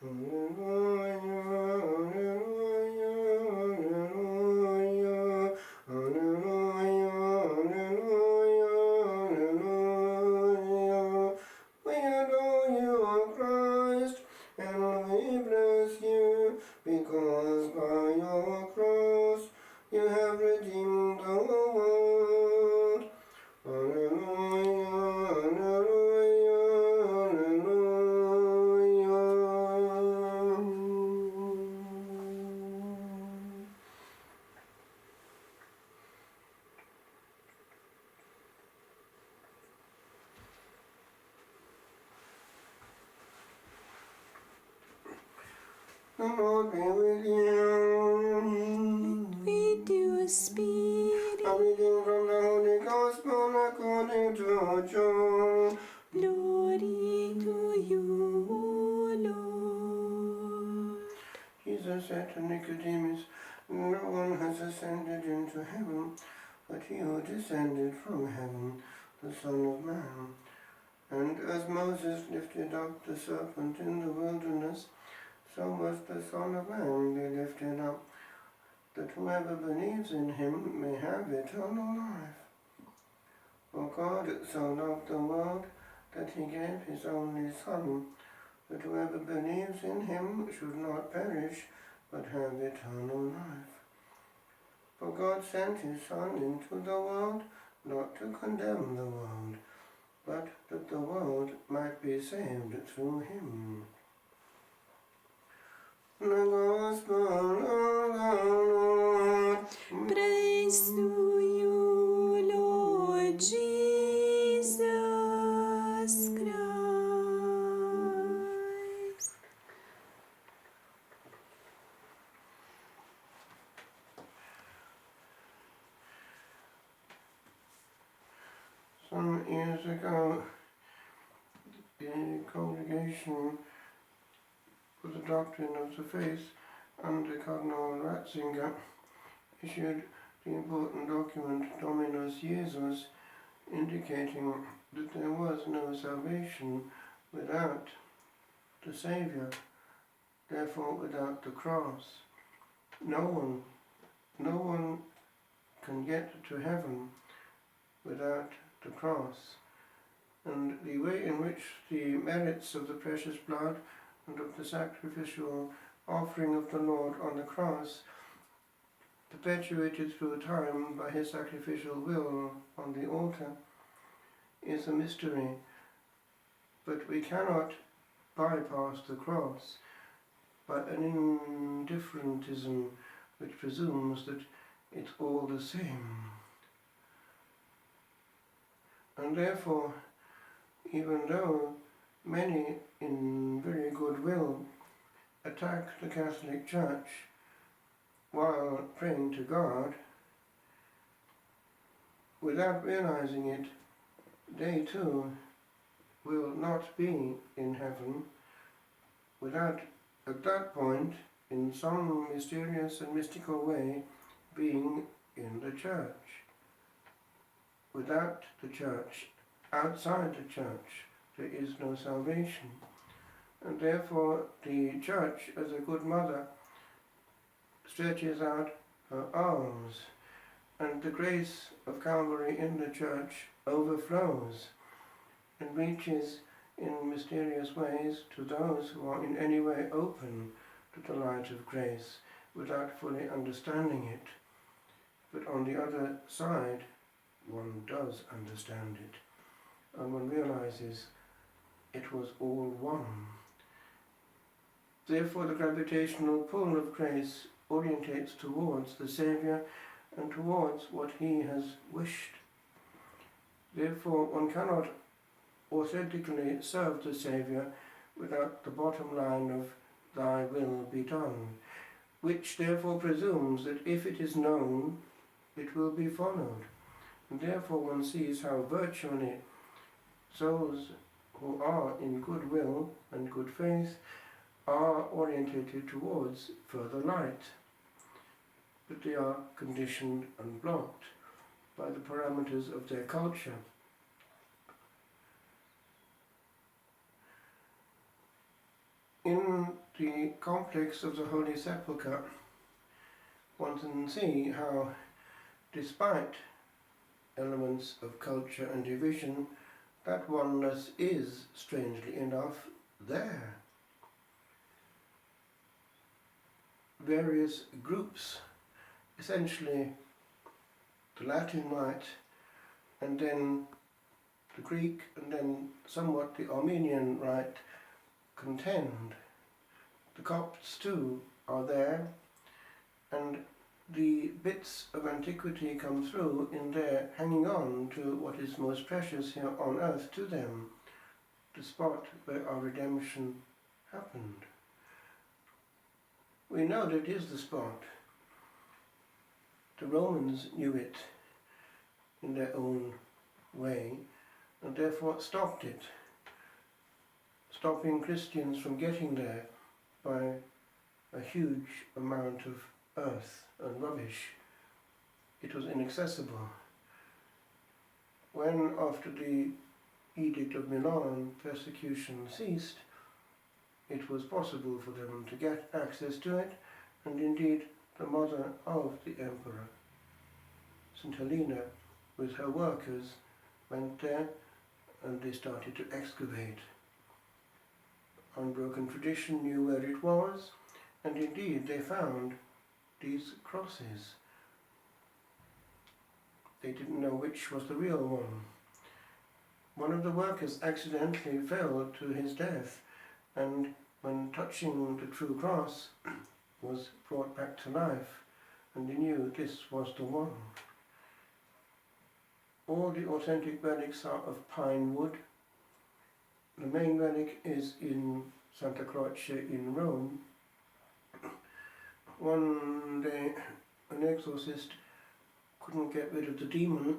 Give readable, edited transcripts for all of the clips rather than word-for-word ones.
We adore you, O Christ, and we bless you, because by your cross you have redeemed the world. Alleluia, alleluia, alleluia. The Lord be with you. With your spirit. A reading from the Holy Gospel according to John. Glory to you, O Lord. Jesus said to Nicodemus, no one has ascended into heaven, but he who descended from heaven, the Son of Man. And as Moses lifted up the serpent in the wilderness, so must the Son of Man be lifted up, that whoever believes in him may have eternal life. For God so loved the world that he gave his only Son, that whoever believes in him should not perish, but have eternal life. For God sent his Son into the world, not to condemn the world, but that the world might be saved through him. The Gospel of the Lord. Praise to you, Lord Jesus Christ. Some years ago, the Congregation for the Doctrine of the Faith under Cardinal Ratzinger issued the important document Dominus Jesus, indicating that there was no salvation without the Saviour, therefore without the cross. No one can get to heaven without the cross. And the way in which the merits of the precious blood and of the sacrificial offering of the Lord on the cross, perpetuated through time by his sacrificial will on the altar, is a mystery. But we cannot bypass the cross by an indifferentism which presumes that it's all the same. And therefore, even though many in very good will attack the Catholic Church while praying to God, without realizing it, they too will not be in heaven without, at that point, in some mysterious and mystical way, being in the Church. Without the Church, outside the Church, there is no salvation. And therefore the Church, as a good mother, stretches out her arms, and the grace of Calvary in the Church overflows and reaches in mysterious ways to those who are in any way open to the light of grace without fully understanding it. But on the other side, one does understand it, and one realizes it was all one. Therefore the gravitational pull of grace orientates towards the Saviour and towards what he has wished. Therefore one cannot authentically serve the Saviour without the bottom line of "Thy will be done," which therefore presumes that if it is known, it will be followed. And therefore one sees how virtually souls who are in good will and good faith are orientated towards further light, but they are conditioned and blocked by the parameters of their culture. In the complex of the Holy Sepulchre, one can see how, despite elements of culture and division, that oneness is, strangely enough, there. Various groups, essentially the Latin Rite, and then the Greek, and then somewhat the Armenian Rite, contend. The Copts too are there, and the bits of antiquity come through in their hanging on to what is most precious here on earth to them, the spot where our redemption happened. We know that it is the spot. The Romans knew it in their own way, and therefore stopped it, stopping Christians from getting there by a huge amount of earth and rubbish. It was inaccessible. When, after the Edict of Milan, persecution ceased, it was possible for them to get access to it, and indeed the mother of the emperor, St. Helena, with her workers, went there and they started to excavate. Unbroken tradition knew where it was, and indeed they found these crosses. They didn't know which was the real one. One of the workers accidentally fell to his death, and when touching the true cross, was brought back to life, and he knew this was the one. All the authentic relics are of pine wood. The main relic is in Santa Croce in Rome. One day an exorcist couldn't get rid of the demon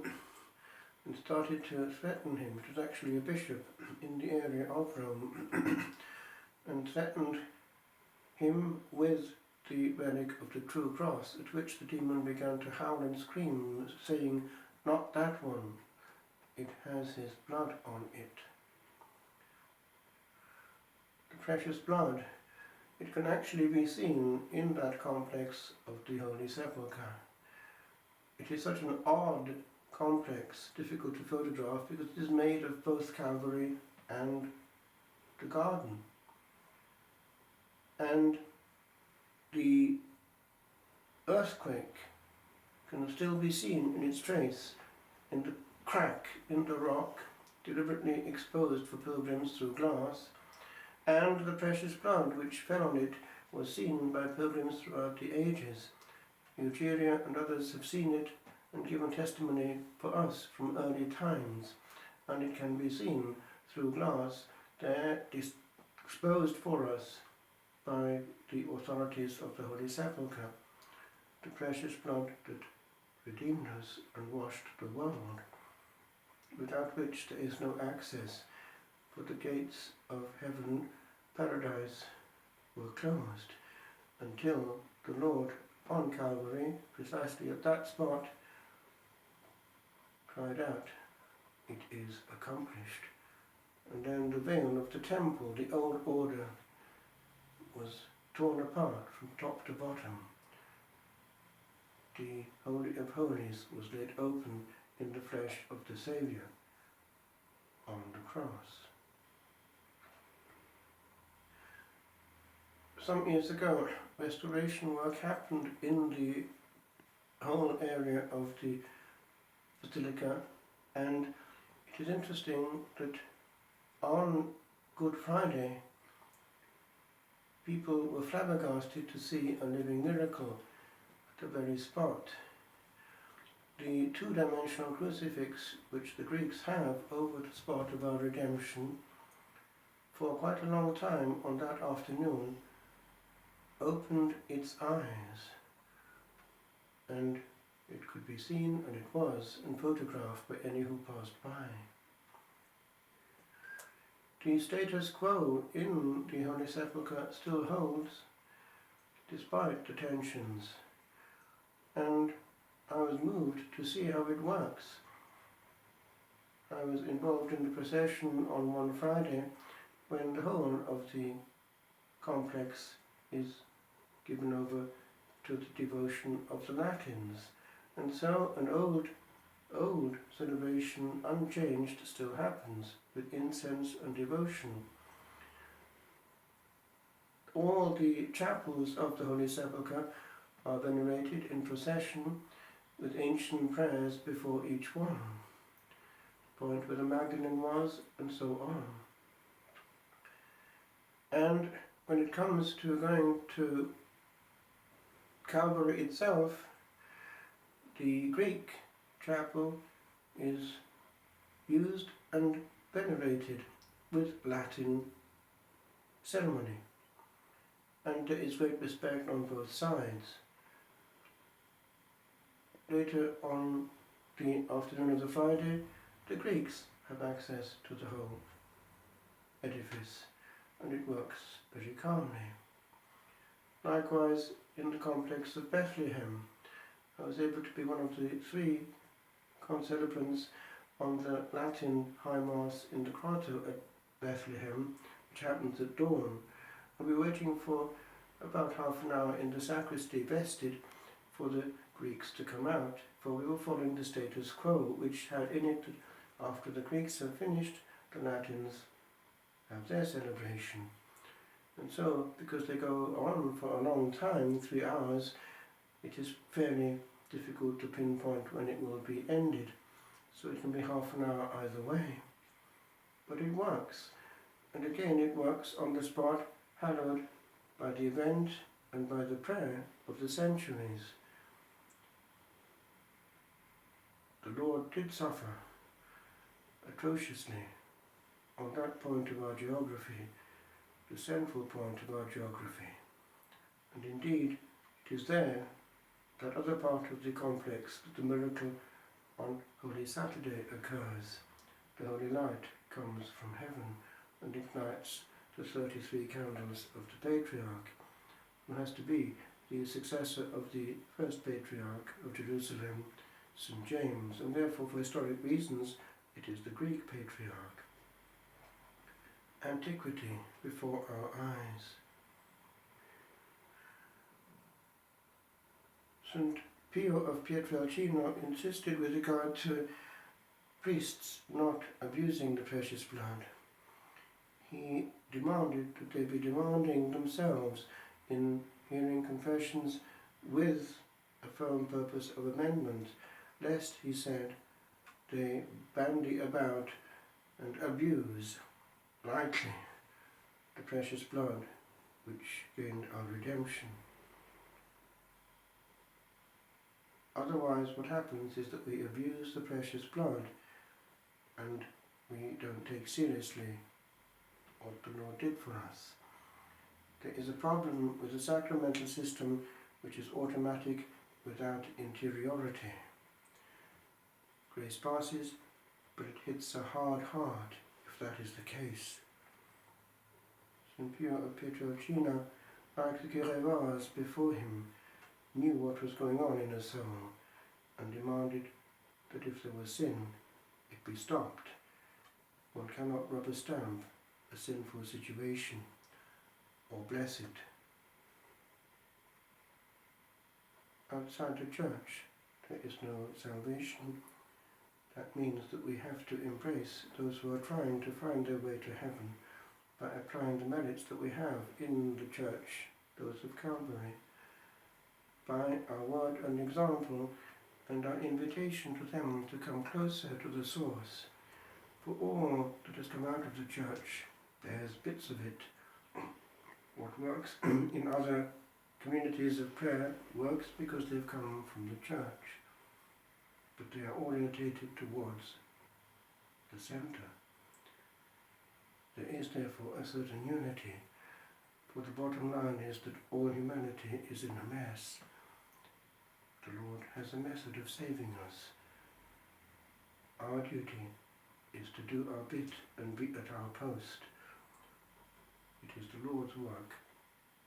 and started to threaten him. It was actually a bishop in the area of Rome and threatened him with the relic of the true cross, at which the demon began to howl and scream, saying, "Not that one, it has his blood on it." The precious blood, it can actually be seen in that complex of the Holy Sepulchre. It is such an odd complex, difficult to photograph, because it is made of both Calvary and the garden. And the earthquake can still be seen in its trace, in the crack in the rock, deliberately exposed for pilgrims through glass, and the precious blood which fell on it was seen by pilgrims throughout the ages. Eugenia and others have seen it and given testimony for us from early times, and it can be seen through glass there exposed for us by the authorities of the Holy Sepulchre, the precious blood that redeemed us and washed the world, without which there is no access, for the gates of heaven, paradise, were closed until the Lord on Calvary, precisely at that spot, cried out, "It is accomplished." And then the veil of the temple, the old order, was torn apart from top to bottom. The Holy of Holies was laid open in the flesh of the Saviour on the cross. Some years ago, restoration work happened in the whole area of the Basilica, and it is interesting that on Good Friday people were flabbergasted to see a living miracle at the very spot. The two-dimensional crucifix which the Greeks have over the spot of our redemption, for quite a long time on that afternoon, opened its eyes, and it could be seen, and it was, and photographed by any who passed by. The status quo in the Holy Sepulchre still holds, despite the tensions, and I was moved to see how it works. I was involved in the procession on one Friday when the whole of the complex is given over to the devotion of the Latins. And so an old celebration, unchanged, still happens with incense and devotion. All the chapels of the Holy Sepulchre are venerated in procession with ancient prayers before each one, point where the Magdalene was, and so on. And when it comes to going to Calvary itself, the Greek chapel is used and venerated with Latin ceremony, and there is great respect on both sides. Later on the afternoon of the Friday, the Greeks have access to the whole edifice, and it works very calmly. Likewise, in the complex of Bethlehem, I was able to be one of the 3 concelebrants on the Latin High Mass in the grotto at Bethlehem, which happens at dawn. And we were waiting for about half an hour in the sacristy, vested, for the Greeks to come out, for we were following the status quo, which had in it that after the Greeks have finished, the Latins have their celebration. And so, because they go on for a long time, 3 hours, it is fairly difficult to pinpoint when it will be ended. So it can be half an hour either way. But it works. And again, it works on the spot, hallowed by the event and by the prayer of the centuries. The Lord did suffer atrociously on that point of our geography, the central point of our geography. And indeed, it is there, that other part of the complex, that the miracle on Holy Saturday occurs. The holy light comes from heaven and ignites the 33 candles of the Patriarch, who has to be the successor of the first Patriarch of Jerusalem, St. James, and therefore for historic reasons it is the Greek Patriarch. Antiquity before our eyes. St. Pio of Pietrelcino insisted with regard to priests not abusing the precious blood. He demanded that they be demanding themselves in hearing confessions with a firm purpose of amendment, lest, he said, they bandy about and abuse lightly the precious blood which gained our redemption. Otherwise, what happens is that we abuse the precious blood and we don't take seriously what the Lord did for us. There is a problem with the sacramental system which is automatic without interiority. Grace passes, but it hits a hard heart if that is the case. St. Pio of Pietrelcina, like the Kirevas before him, knew what was going on in a soul and demanded that if there was sin, it be stopped. One cannot rubber stamp a sinful situation or bless it. Outside the church, there is no salvation. That means that we have to embrace those who are trying to find their way to heaven by applying the merits that we have in the church, those of Calvary, by our word and example and our invitation to them to come closer to the source. For all that has come out of the church, there's bits of it. What works in other communities of prayer works because they've come from the church, but they are orientated towards the centre. There is therefore a certain unity, for the bottom line is that all humanity is in a mess. The Lord has a method of saving us. Our duty is to do our bit and be at our post. It is the Lord's work,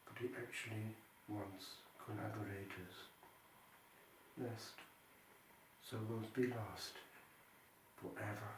but He actually wants collaborators. Lest souls be lost forever.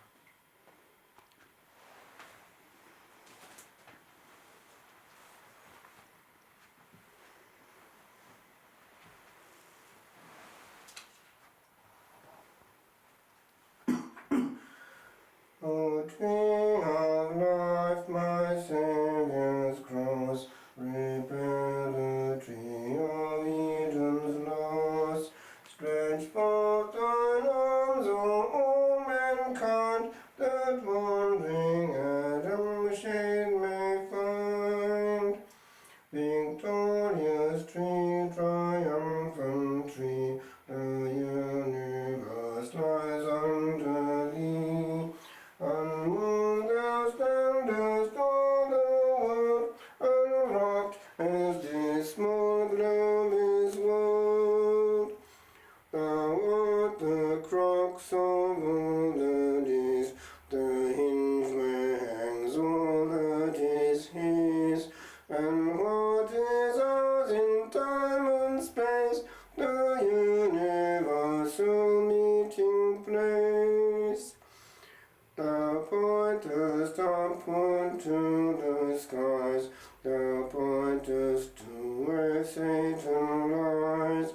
tree of life, my Saviour's cross. Prepare the tree of Eden's loss. Stretch forth thine arms, O all mankind, that wandering Adam shade may find. Victorious tree, triumphant tree, the universe lies under thee. Unmoved thou standest o'er the world, unrocked as this small globe is whirled. Thou art the crux of all that is, the hinge where hangs all that is his. And what is ours in time and space, the universal meeting place. Thou pointest upward to the skies, thou pointest to where Satan lies.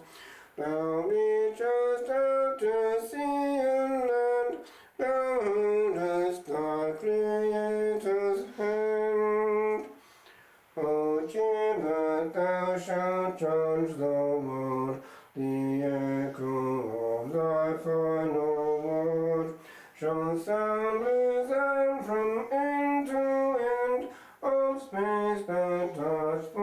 Thou reachest out to sea and land, thou holdest thy Creator's hand. O Gibbet, thou shalt judge the world, the echo of thy final word shall sound resound from end to end of space that doth